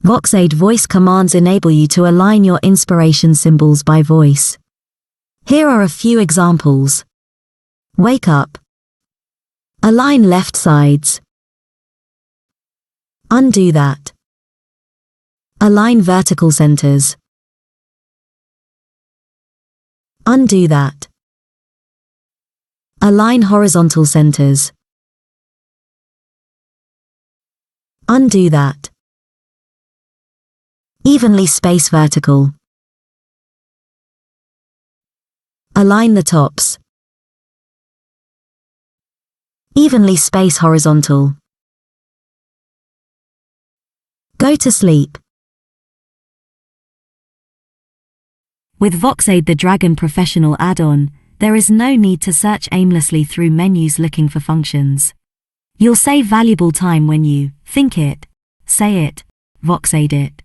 VoxAid voice commands enable you to align your inspiration symbols by voice. Here are a few examples. Wake up. Align left sides. Undo that. Align vertical centers. Undo that. Align horizontal centers. Undo that. Evenly space vertical. Align the tops. Evenly space horizontal. Go to sleep. With VoxAid, the Dragon Professional add-on, there is no need to search aimlessly through menus looking for functions. You'll save valuable time when you think it, say it, VoxAid it.